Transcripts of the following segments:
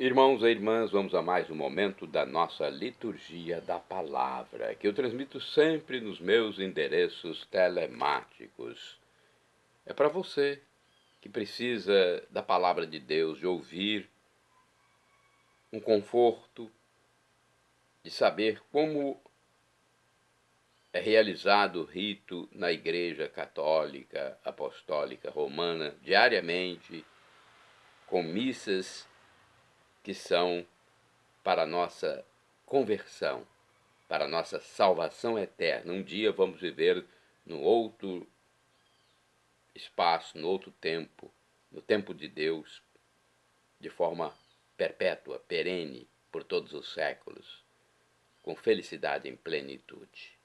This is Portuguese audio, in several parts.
Irmãos e irmãs, vamos a mais um momento da nossa liturgia da palavra, que eu transmito sempre nos meus endereços telemáticos. É para você que precisa da palavra de Deus, de ouvir um conforto, de saber como é realizado o rito na Igreja Católica Apostólica Romana diariamente, com missas que são para a nossa conversão, para a nossa salvação eterna. Um dia vamos viver num outro espaço, no outro tempo, no tempo de Deus, de forma perpétua, perene, por todos os séculos, com felicidade em plenitude.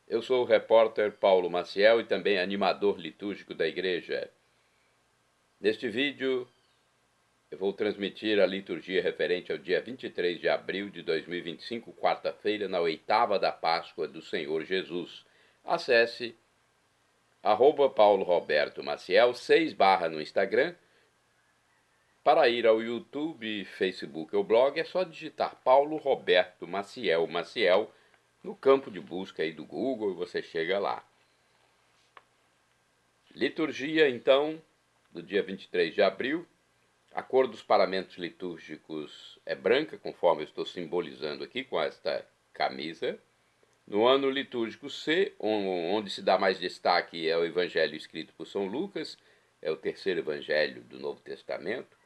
Eu sou o repórter Paulo Maciel e também animador litúrgico da igreja. Neste vídeo, eu vou transmitir a liturgia referente ao dia 23 de abril de 2025, quarta-feira, na oitava da Páscoa do Senhor Jesus. Acesse @Paulo Roberto Maciel, 6/ no Instagram. Para ir ao YouTube, Facebook ou blog, é só digitar Paulo Roberto Maciel, no campo de busca aí do Google e você chega lá. Liturgia, então, do dia 23 de abril. A cor dos paramentos litúrgicos é branca, conforme eu estou simbolizando aqui com esta camisa. No ano litúrgico C, onde se dá mais destaque é o evangelho escrito por São Lucas, é o terceiro evangelho do Novo Testamento.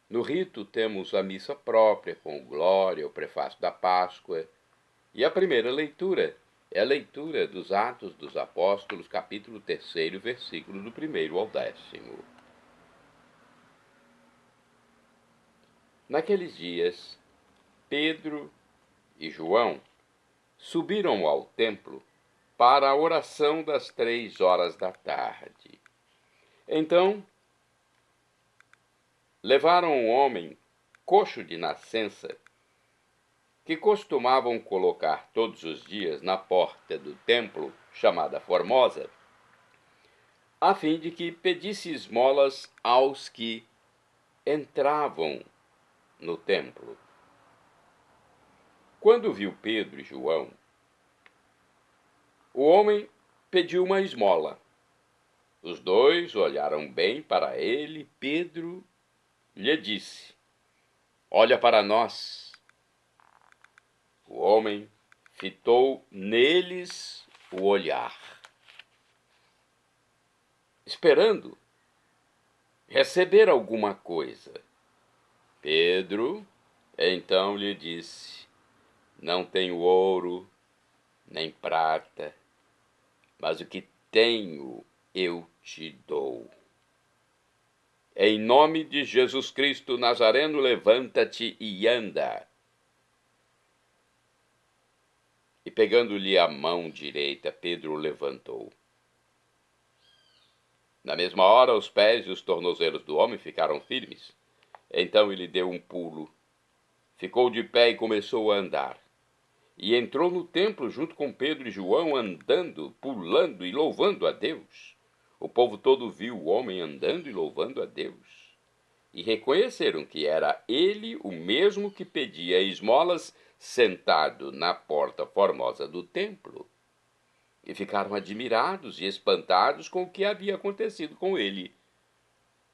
No rito temos a missa própria, com glória, o prefácio da Páscoa. E a primeira leitura é a leitura dos Atos dos Apóstolos, capítulo 3, versículo do 1º ao 10º. Naqueles dias, Pedro e João subiram ao templo para a oração das 3 horas da tarde. Então, levaram um homem coxo de nascença, que costumavam colocar todos os dias na porta do templo, chamada Formosa, a fim de que pedisse esmolas aos que entravam no templo. Quando viu Pedro e João, o homem pediu uma esmola. Os dois olharam bem para ele. Pedro lhe disse: "Olha para nós." O homem fitou neles o olhar, esperando receber alguma coisa. Pedro então lhe disse: "Não tenho ouro nem prata, mas o que tenho eu te dou. Em nome de Jesus Cristo Nazareno, levanta-te e anda." E pegando-lhe a mão direita, Pedro o levantou. Na mesma hora, os pés e os tornozelos do homem ficaram firmes. Então ele deu um pulo, ficou de pé e começou a andar. E entrou no templo junto com Pedro e João, andando, pulando e louvando a Deus. O povo todo viu o homem andando e louvando a Deus. E reconheceram que era ele o mesmo que pedia esmolas sentado na porta formosa do templo. E ficaram admirados e espantados com o que havia acontecido com ele.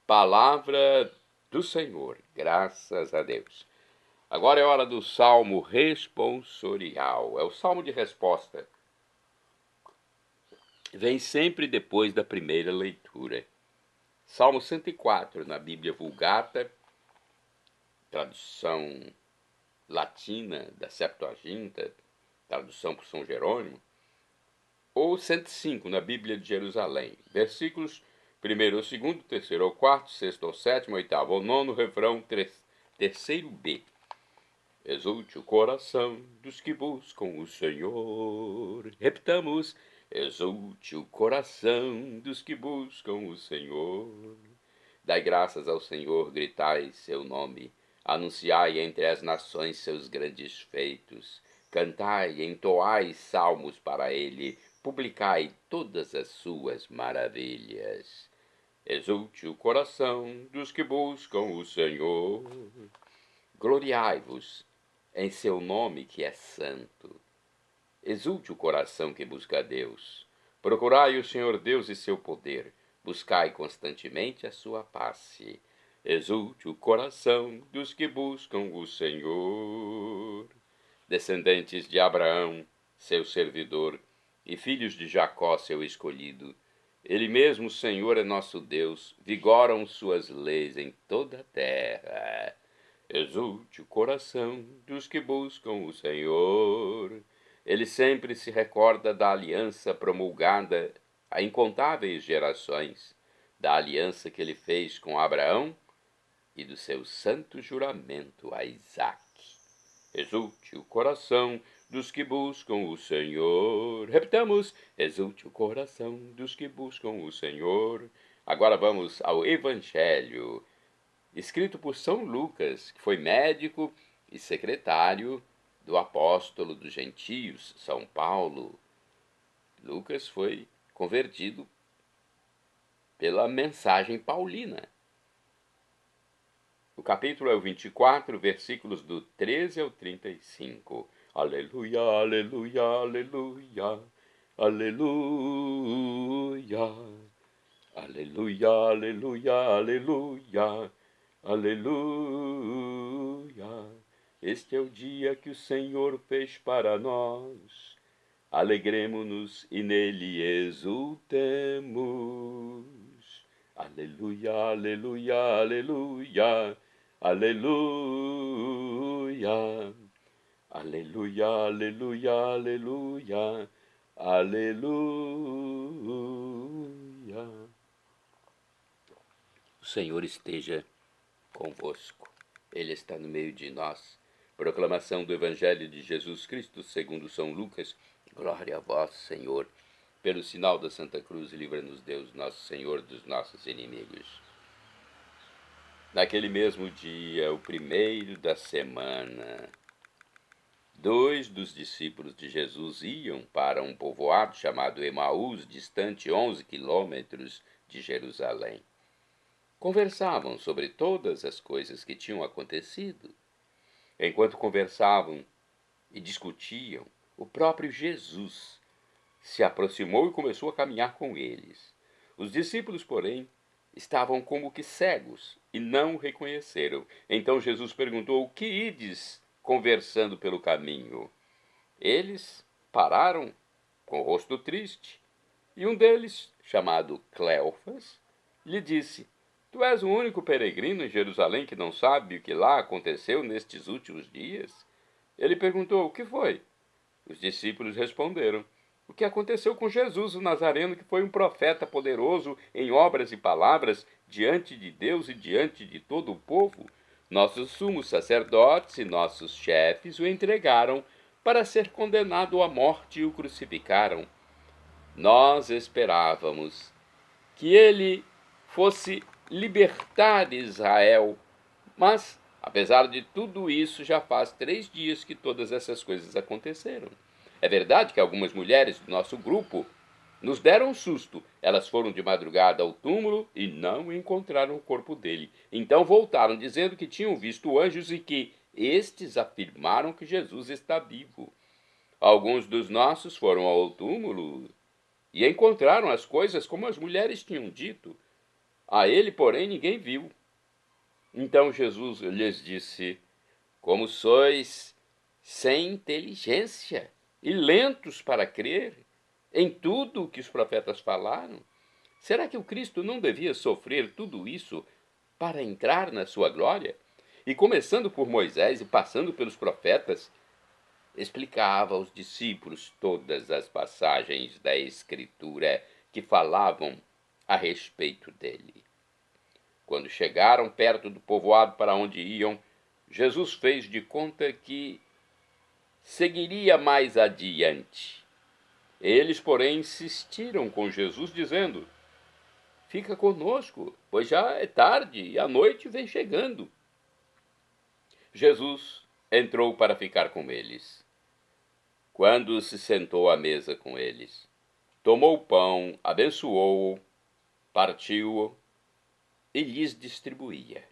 Palavra do Senhor, graças a Deus. Agora é hora do Salmo responsorial, é o Salmo de resposta. Vem sempre depois da primeira leitura. Salmo 104, na Bíblia Vulgata, tradução latina da Septuaginta, tradução por São Jerônimo, ou 105, na Bíblia de Jerusalém, versículos 1º ao 2º, 3º ao 4º, 6º ao 7º, 8º ao 9º, refrão 3º-B. Exulte o coração dos que buscam o Senhor. Repitamos: exulte o coração dos que buscam o Senhor. Dai graças ao Senhor, gritai seu nome. Anunciai entre as nações seus grandes feitos. Cantai, entoai salmos para ele. Publicai todas as suas maravilhas. Exulte o coração dos que buscam o Senhor. Gloriai-vos em seu nome que é santo. Exulte o coração que busca a Deus. Procurai o Senhor Deus e seu poder. Buscai constantemente a sua face. Exulte o coração dos que buscam o Senhor. Descendentes de Abraão, seu servidor, e filhos de Jacó, seu escolhido, ele mesmo, o Senhor, é nosso Deus, vigoram suas leis em toda a terra. Exulte o coração dos que buscam o Senhor. Ele sempre se recorda da aliança promulgada a incontáveis gerações, da aliança que ele fez com Abraão e do seu santo juramento a Isaque. Exulte o coração dos que buscam o Senhor. Repitamos, exulte o coração dos que buscam o Senhor. Agora vamos ao Evangelho, escrito por São Lucas, que foi médico e secretário do apóstolo dos gentios, São Paulo. Lucas foi convertido pela mensagem paulina. O capítulo é o 24, versículos do 13 ao 35. Aleluia, aleluia, aleluia, aleluia, aleluia, aleluia, aleluia, aleluia. Este é o dia que o Senhor fez para nós. Alegremo-nos e nele exultemos. Aleluia, aleluia, aleluia, aleluia, aleluia, aleluia, aleluia, aleluia. O Senhor esteja convosco. Ele está no meio de nós. Proclamação do Evangelho de Jesus Cristo segundo São Lucas. Glória a vós, Senhor. Pelo sinal da Santa Cruz, livra-nos Deus, nosso Senhor, dos nossos inimigos. Naquele mesmo dia, o primeiro da semana, 2 dos discípulos de Jesus iam para um povoado chamado Emaús, distante 11 quilômetros de Jerusalém. Conversavam sobre todas as coisas que tinham acontecido. Enquanto conversavam e discutiam, o próprio Jesus se aproximou e começou a caminhar com eles. Os discípulos, porém, estavam como que cegos e não o reconheceram. Então Jesus perguntou: o que ides conversando pelo caminho? Eles pararam com o rosto triste, e um deles, chamado Cleofas, lhe disse: tu és o único peregrino em Jerusalém que não sabe o que lá aconteceu nestes últimos dias? Ele perguntou: o que foi? Os discípulos responderam: o que aconteceu com Jesus, o Nazareno, que foi um profeta poderoso em obras e palavras diante de Deus e diante de todo o povo. Nossos sumos sacerdotes e nossos chefes o entregaram para ser condenado à morte e o crucificaram. Nós esperávamos que ele fosse libertar Israel, mas, apesar de tudo isso, já faz 3 dias que todas essas coisas aconteceram. É verdade que algumas mulheres do nosso grupo nos deram um susto. Elas foram de madrugada ao túmulo e não encontraram o corpo dele. Então voltaram dizendo que tinham visto anjos e que estes afirmaram que Jesus está vivo. Alguns dos nossos foram ao túmulo e encontraram as coisas como as mulheres tinham dito. A ele, porém, ninguém viu. Então Jesus lhes disse: como sois sem inteligência e lentos para crer em tudo o que os profetas falaram? Será que o Cristo não devia sofrer tudo isso para entrar na sua glória? E começando por Moisés e passando pelos profetas, explicava aos discípulos todas as passagens da Escritura que falavam a respeito dele. Quando chegaram perto do povoado para onde iam, Jesus fez de conta que seguiria mais adiante. Eles, porém, insistiram com Jesus, dizendo: fica conosco, pois já é tarde e a noite vem chegando. Jesus entrou para ficar com eles. Quando se sentou à mesa com eles, tomou o pão, abençoou-o, partiu-o e lhes distribuía.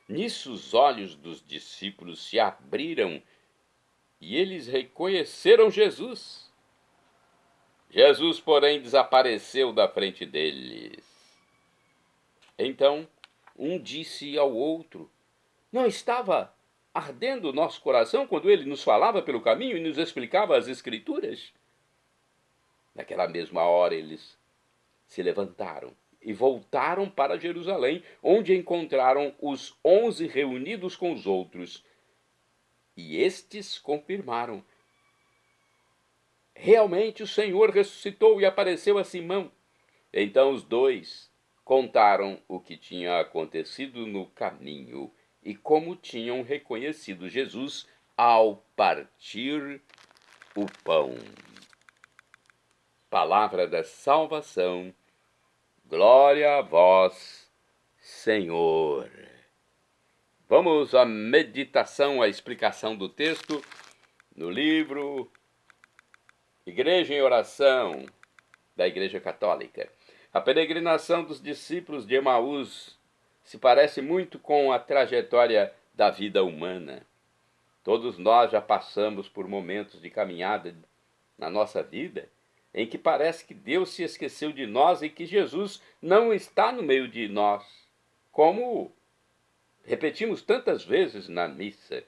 Nisso os olhos dos discípulos se abriram e eles reconheceram Jesus. Jesus, porém, desapareceu da frente deles. Então, um disse ao outro: Não estava ardendo o nosso coração quando ele nos falava pelo caminho e nos explicava as Escrituras? Naquela mesma hora eles se levantaram e voltaram para Jerusalém, onde encontraram os 11 reunidos com os outros. E estes confirmaram: Realmente o Senhor ressuscitou e apareceu a Simão. Então os dois contaram o que tinha acontecido no caminho e como tinham reconhecido Jesus ao partir o pão. Palavra da salvação. Glória a vós, Senhor. Vamos à meditação, à explicação do texto no livro Igreja em Oração da Igreja Católica. A peregrinação dos discípulos de Emaús se parece muito com a trajetória da vida humana. Todos nós já passamos por momentos de caminhada na nossa vida em que parece que Deus se esqueceu de nós e que Jesus não está no meio de nós, como repetimos tantas vezes na missa.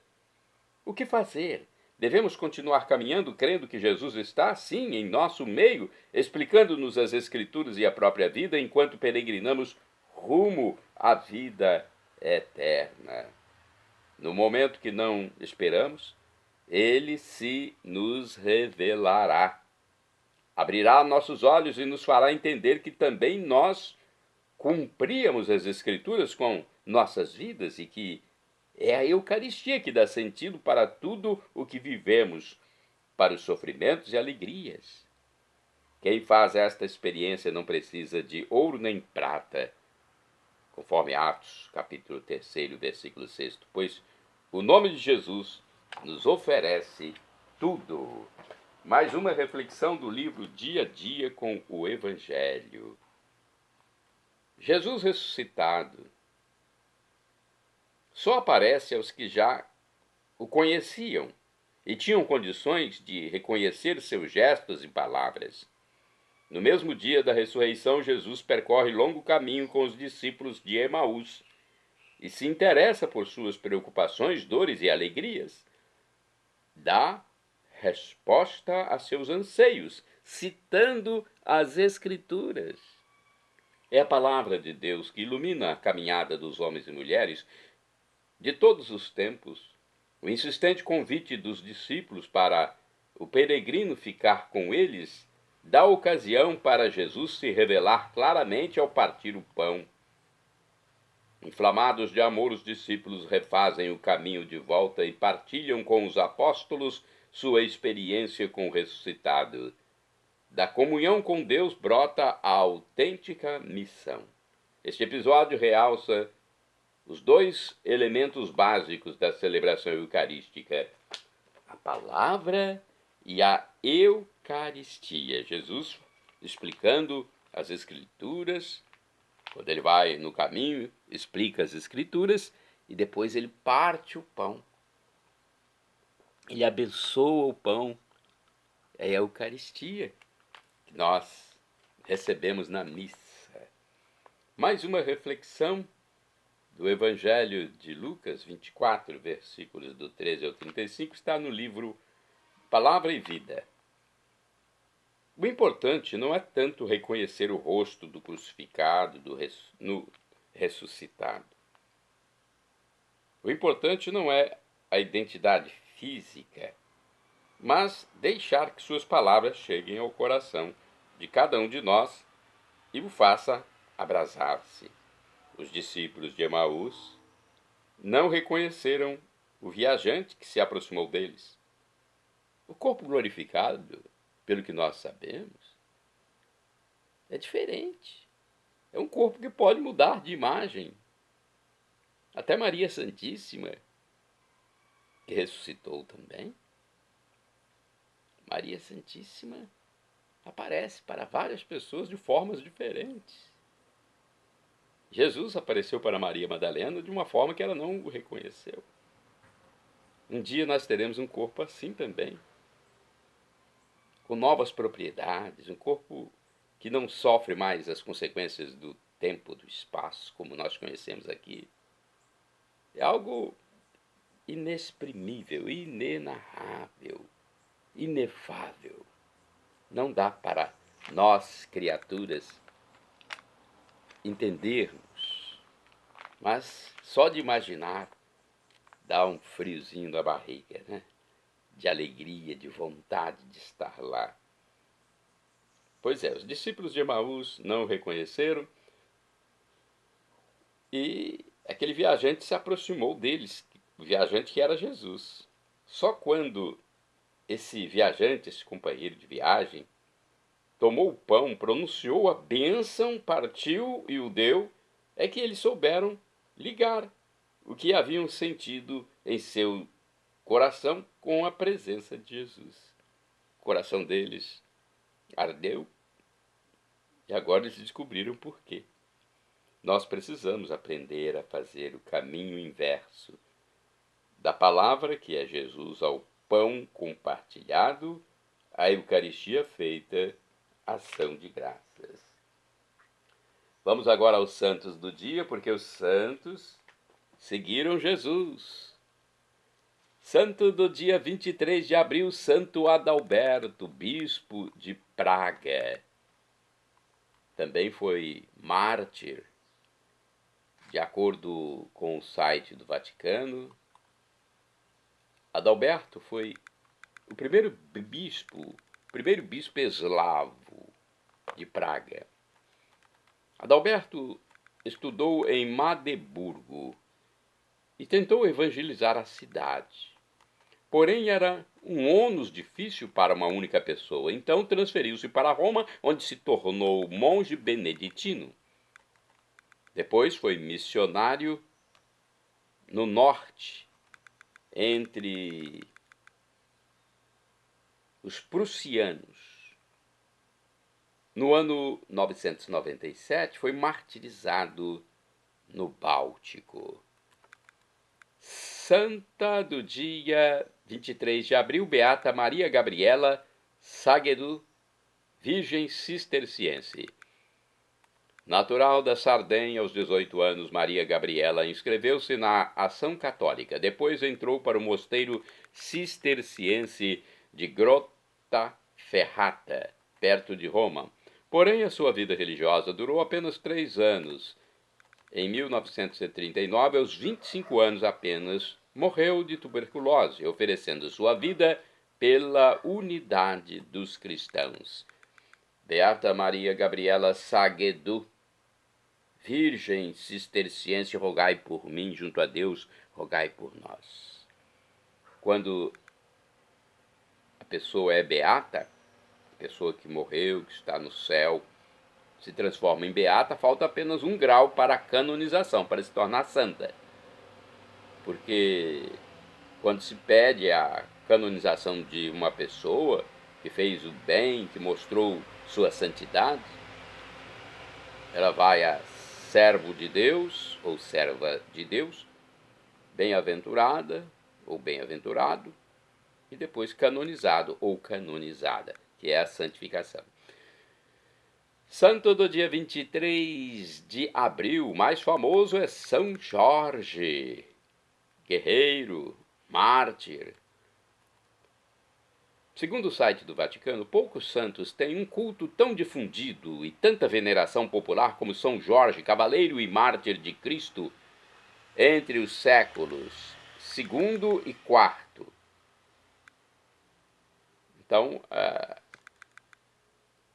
O que fazer? Devemos continuar caminhando crendo que Jesus está, sim, em nosso meio, explicando-nos as Escrituras e a própria vida, enquanto peregrinamos rumo à vida eterna. No momento que não esperamos, ele se nos revelará. Abrirá nossos olhos e nos fará entender que também nós cumpríamos as Escrituras com nossas vidas e que é a Eucaristia que dá sentido para tudo o que vivemos, para os sofrimentos e alegrias. Quem faz esta experiência não precisa de ouro nem prata, conforme Atos, capítulo 3, versículo 6, pois o nome de Jesus nos oferece tudo. Mais uma reflexão do livro Dia a Dia com o Evangelho. Jesus ressuscitado só aparece aos que já o conheciam e tinham condições de reconhecer seus gestos e palavras. No mesmo dia da ressurreição, Jesus percorre longo caminho com os discípulos de Emaús e se interessa por suas preocupações, dores e alegrias. Dá resposta a seus anseios, citando as Escrituras. É a palavra de Deus que ilumina a caminhada dos homens e mulheres de todos os tempos. O insistente convite dos discípulos para o peregrino ficar com eles dá ocasião para Jesus se revelar claramente ao partir o pão. Inflamados de amor, os discípulos refazem o caminho de volta e partilham com os apóstolos sua experiência com o ressuscitado. Da comunhão com Deus brota a autêntica missão. Este episódio realça os dois elementos básicos da celebração eucarística: a palavra e a Eucaristia. Jesus explicando as Escrituras. Quando ele vai no caminho, explica as Escrituras e depois ele parte o pão. Ele abençoa o pão. É a Eucaristia que nós recebemos na missa. Mais uma reflexão do Evangelho de Lucas 24, versículos do 13 ao 35, está no livro Palavra e Vida. O importante não é tanto reconhecer o rosto do crucificado, no ressuscitado. O importante não é a identidade física, mas deixar que suas palavras cheguem ao coração de cada um de nós e o faça abrasar-se. Os discípulos de Emaús não reconheceram o viajante que se aproximou deles. O corpo glorificado, pelo que nós sabemos, é diferente. É um corpo que pode mudar de imagem. Até Maria Santíssima, que ressuscitou também, Maria Santíssima aparece para várias pessoas de formas diferentes. Jesus apareceu para Maria Madalena de uma forma que ela não o reconheceu. Um dia nós teremos um corpo assim também, com novas propriedades, um corpo que não sofre mais as consequências do tempo, do espaço, como nós conhecemos aqui. É algo inexprimível, inenarrável, inefável. Não dá para nós, criaturas, entendermos, mas só de imaginar dá um friozinho na barriga, né? De alegria, de vontade de estar lá. Pois é, os discípulos de Emaús não o reconheceram e aquele viajante se aproximou deles, o viajante que era Jesus. Só quando esse viajante, esse companheiro de viagem, tomou o pão, pronunciou a bênção, partiu e o deu, é que eles souberam ligar o que haviam sentido em seu coração com a presença de Jesus. O coração deles ardeu e agora eles descobriram por quê. Nós precisamos aprender a fazer o caminho inverso da palavra, que é Jesus, ao pão compartilhado, à Eucaristia feita, ação de graças. Vamos agora aos santos do dia, porque os santos seguiram Jesus. Santo do dia 23 de abril, Santo Adalberto, bispo de Praga. Também foi mártir, de acordo com o site do Vaticano. Adalberto foi o primeiro bispo eslavo de Praga. Adalberto estudou em Magdeburgo e tentou evangelizar a cidade. Porém, era um ônus difícil para uma única pessoa, então transferiu-se para Roma, onde se tornou monge beneditino. Depois foi missionário no norte, entre os prussianos. No ano 997, foi martirizado no Báltico. Santa do dia 23 de abril, Beata Maria Gabriela Saghedu, Virgem Cisterciense. Natural da Sardenha, aos 18 anos, Maria Gabriela inscreveu-se na Ação Católica. Depois entrou para o mosteiro cisterciense de Grottaferrata, perto de Roma. Porém, a sua vida religiosa durou apenas 3 anos. Em 1939, aos 25 anos apenas, morreu de tuberculose, oferecendo sua vida pela unidade dos cristãos. Beata Maria Gabriela Saghedu, Virgem Cisterciense, rogai por mim, junto a Deus, rogai por nós. Quando a pessoa é beata, a pessoa que morreu, que está no céu, se transforma em beata, falta apenas 1 grau para a canonização, para se tornar santa. Porque quando se pede a canonização de uma pessoa que fez o bem, que mostrou sua santidade, ela vai a servo de Deus ou serva de Deus, bem-aventurada ou bem-aventurado, e depois canonizado ou canonizada, que é a santificação. Santo do dia 23 de abril, mais famoso é São Jorge, guerreiro, mártir. Segundo o site do Vaticano, poucos santos têm um culto tão difundido e tanta veneração popular como São Jorge, cavaleiro e mártir de Cristo, entre os séculos II e IV. Então,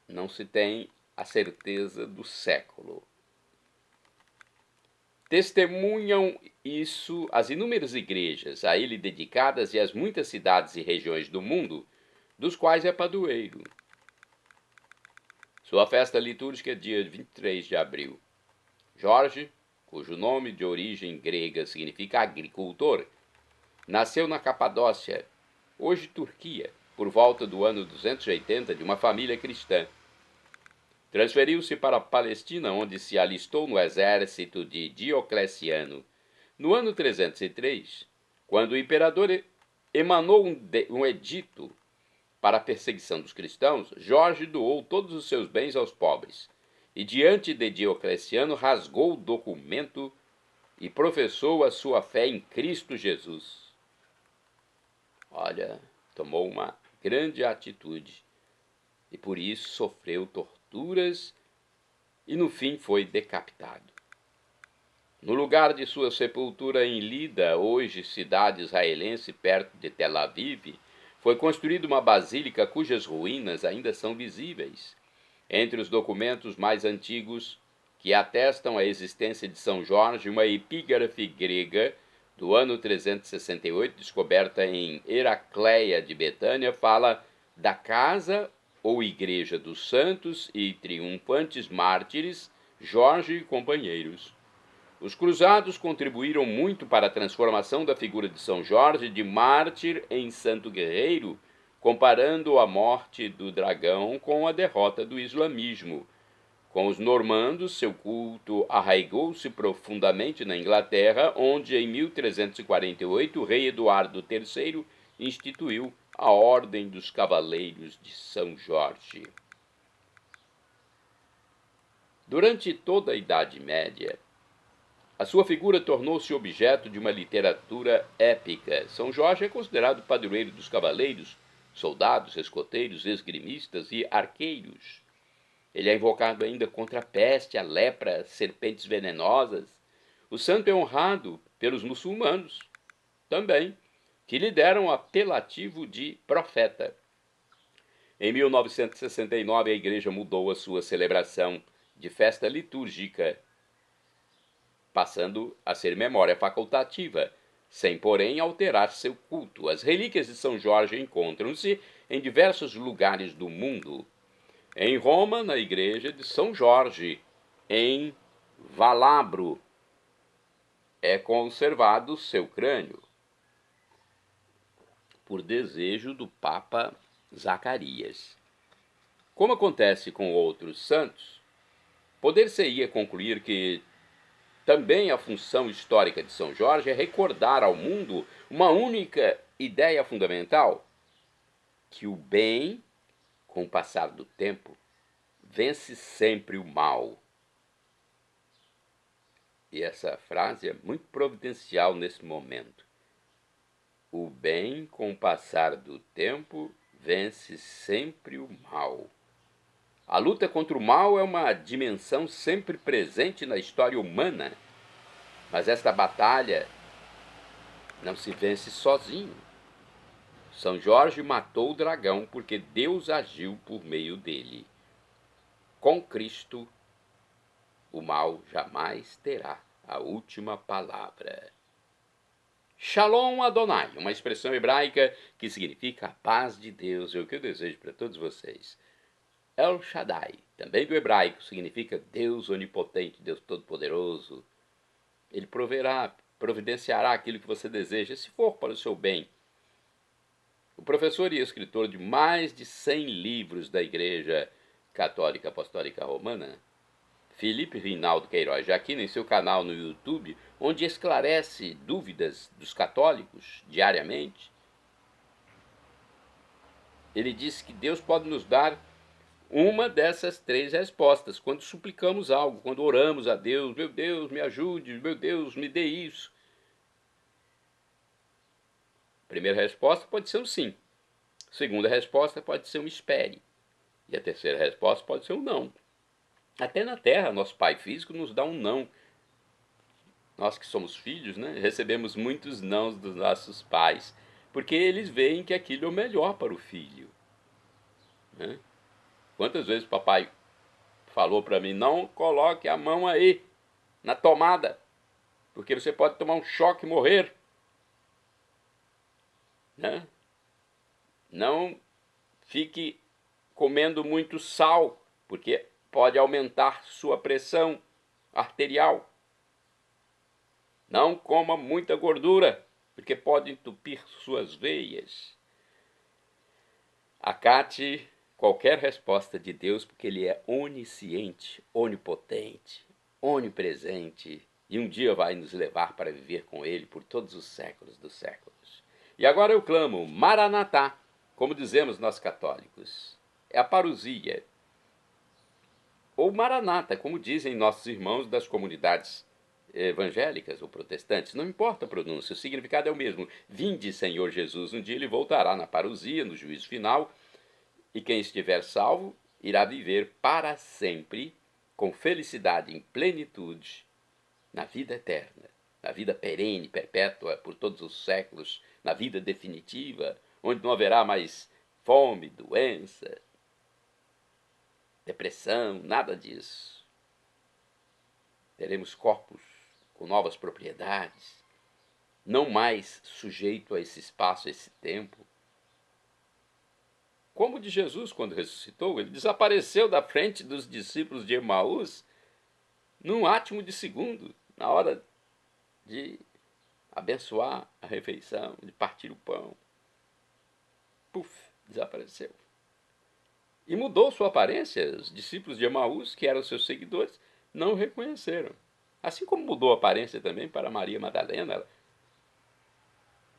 não se tem a certeza do século. Testemunham isso as inúmeras igrejas a ele dedicadas e as muitas cidades e regiões do mundo, dos quais é padroeiro. Sua festa litúrgica é dia 23 de abril. Jorge, cujo nome de origem grega significa agricultor, nasceu na Capadócia, hoje Turquia, por volta do ano 280, de uma família cristã. Transferiu-se para a Palestina, onde se alistou no exército de Diocleciano. No ano 303, quando o imperador emanou um edito para a perseguição dos cristãos, Jorge doou todos os seus bens aos pobres. E diante de Diocleciano rasgou o documento e professou a sua fé em Cristo Jesus. Olha, tomou uma grande atitude e por isso sofreu torturas e no fim foi decapitado. No lugar de sua sepultura em Lida, hoje cidade israelense perto de Tel Aviv, foi construída uma basílica cujas ruínas ainda são visíveis. Entre os documentos mais antigos que atestam a existência de São Jorge, uma epígrafe grega do ano 368, descoberta em Heracleia de Betânia, fala da casa ou igreja dos santos e triunfantes mártires Jorge e companheiros. Os cruzados contribuíram muito para a transformação da figura de São Jorge de mártir em santo guerreiro, comparando a morte do dragão com a derrota do islamismo. Com os normandos, seu culto arraigou-se profundamente na Inglaterra, onde em 1348 o rei Eduardo III instituiu a Ordem dos Cavaleiros de São Jorge. Durante toda a Idade Média, a sua figura tornou-se objeto de uma literatura épica. São Jorge é considerado padroeiro dos cavaleiros, soldados, escoteiros, esgrimistas e arqueiros. Ele é invocado ainda contra a peste, a lepra, serpentes venenosas. O santo é honrado pelos muçulmanos também, que lhe deram o apelativo de profeta. Em 1969, a igreja mudou a sua celebração de festa litúrgica, passando a ser memória facultativa, sem, porém, alterar seu culto. As relíquias de São Jorge encontram-se em diversos lugares do mundo. Em Roma, na igreja de São Jorge, em Valabro, é conservado seu crânio, por desejo do Papa Zacarias. Como acontece com outros santos, poder-se-ia concluir que também a função histórica de São Jorge é recordar ao mundo uma única ideia fundamental: que o bem, com o passar do tempo, vence sempre o mal. E essa frase é muito providencial nesse momento. O bem, com o passar do tempo, vence sempre o mal. A luta contra o mal é uma dimensão sempre presente na história humana, mas esta batalha não se vence sozinho. São Jorge matou o dragão porque Deus agiu por meio dele. Com Cristo, o mal jamais terá a última palavra. Shalom Adonai, uma expressão hebraica que significa a paz de Deus, é o que eu desejo para todos vocês. El Shaddai, também do hebraico, significa Deus onipotente, Deus todo-poderoso. Ele providenciará aquilo que você deseja, se for para o seu bem. O professor e escritor de mais de 100 livros da Igreja Católica Apostólica Romana, Felipe Rinaldo Queiroz Jaquino, em seu canal no YouTube, onde esclarece dúvidas dos católicos diariamente, ele disse que Deus pode nos dar uma dessas 3 respostas quando suplicamos algo, quando oramos a Deus: meu Deus, me ajude, meu Deus, me dê isso. A primeira resposta pode ser um sim. A segunda resposta pode ser um espere. E a terceira resposta pode ser um não. Até na Terra, nosso pai físico nos dá um não. Nós que somos filhos, né, recebemos muitos nãos dos nossos pais, porque eles veem que aquilo é o melhor para o filho. Né? Quantas vezes o papai falou para mim: não coloque a mão aí na tomada, porque você pode tomar um choque e morrer. Né? Não fique comendo muito sal, porque pode aumentar sua pressão arterial. Não coma muita gordura, porque pode entupir suas veias. Acate qualquer resposta de Deus, porque Ele é onisciente, onipotente, onipresente, e um dia vai nos levar para viver com Ele por todos os séculos dos séculos. E agora eu clamo, Maranatá, como dizemos nós católicos. É a parousia, ou Maranata, como dizem nossos irmãos das comunidades evangélicas ou protestantes. Não importa a pronúncia, o significado é o mesmo. Vinde, Senhor Jesus, um dia Ele voltará na parousia, no juízo final, e quem estiver salvo irá viver para sempre, com felicidade em plenitude, na vida eterna, na vida perene, perpétua, por todos os séculos, na vida definitiva, onde não haverá mais fome, doença, depressão, nada disso. Teremos corpos com novas propriedades, não mais sujeito a esse espaço, a esse tempo. Como de Jesus, quando ressuscitou, ele desapareceu da frente dos discípulos de Emaús num átimo de segundo, na hora de abençoar a refeição, de partir o pão. Puf, desapareceu. E mudou sua aparência. Os discípulos de Emaús, que eram seus seguidores, não o reconheceram. Assim como mudou a aparência também para Maria Madalena. Ela,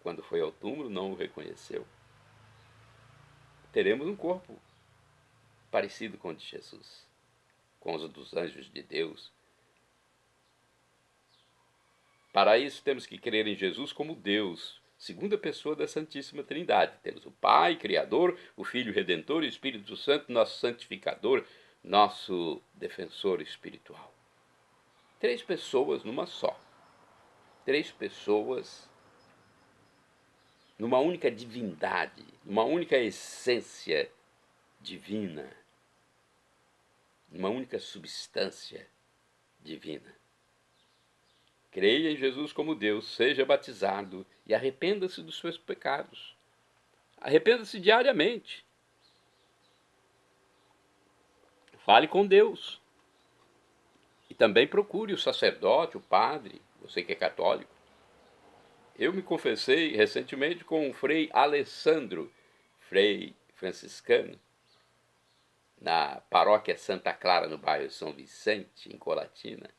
quando foi ao túmulo, não o reconheceu. Teremos um corpo parecido com o de Jesus, com os dos anjos de Deus. Para isso, temos que crer em Jesus como Deus, segunda pessoa da Santíssima Trindade. Temos o Pai, Criador, o Filho Redentor e o Espírito Santo, nosso santificador, nosso defensor espiritual. 3 pessoas numa só. 3 pessoas numa única divindade, numa única essência divina, numa única substância divina. Creia em Jesus como Deus, seja batizado e arrependa-se dos seus pecados. Arrependa-se diariamente. Fale com Deus. E também procure o sacerdote, o padre, você que é católico. Eu me confessei recentemente com o Frei Alessandro, frei franciscano, na paróquia Santa Clara, no bairro São Vicente, em Colatina.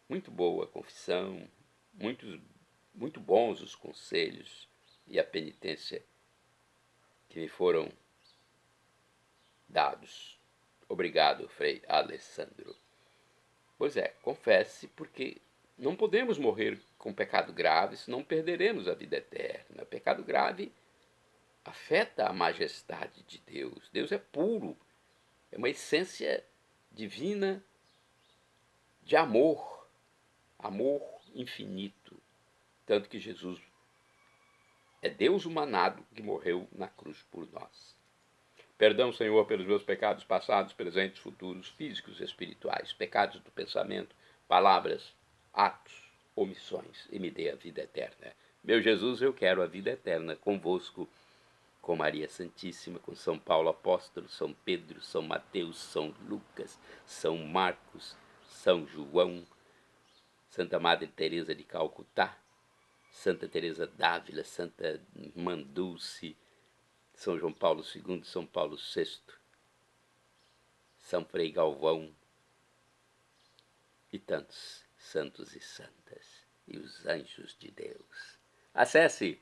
Muito boa a confissão, muito bons os conselhos e a penitência que me foram dados. Obrigado, Frei Alessandro. Pois é, confesse, porque não podemos morrer com pecado grave, senão perderemos a vida eterna. O pecado grave afeta a majestade de Deus. Deus é puro, é uma essência divina de amor, amor infinito. Tanto que Jesus é Deus humanado que morreu na cruz por nós. Perdão, Senhor, pelos meus pecados passados, presentes, futuros, físicos e espirituais, pecados do pensamento, palavras, atos, omissões, e me dê a vida eterna. Meu Jesus, eu quero a vida eterna convosco, com Maria Santíssima, com São Paulo Apóstolo, São Pedro, São Mateus, São Lucas, São Marcos, São João, Santa Madre Teresa de Calcutá, Santa Teresa d'Ávila, Santa Irmã Dulce, São João Paulo II, São Paulo VI, São Frei Galvão e tantos santos e santas e os anjos de Deus. Acesse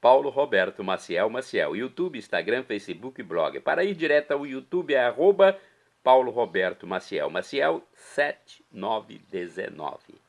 Paulo Roberto Maciel, YouTube, Instagram, Facebook e blog. Para ir direto ao YouTube é @Paulo Roberto Maciel, 7919.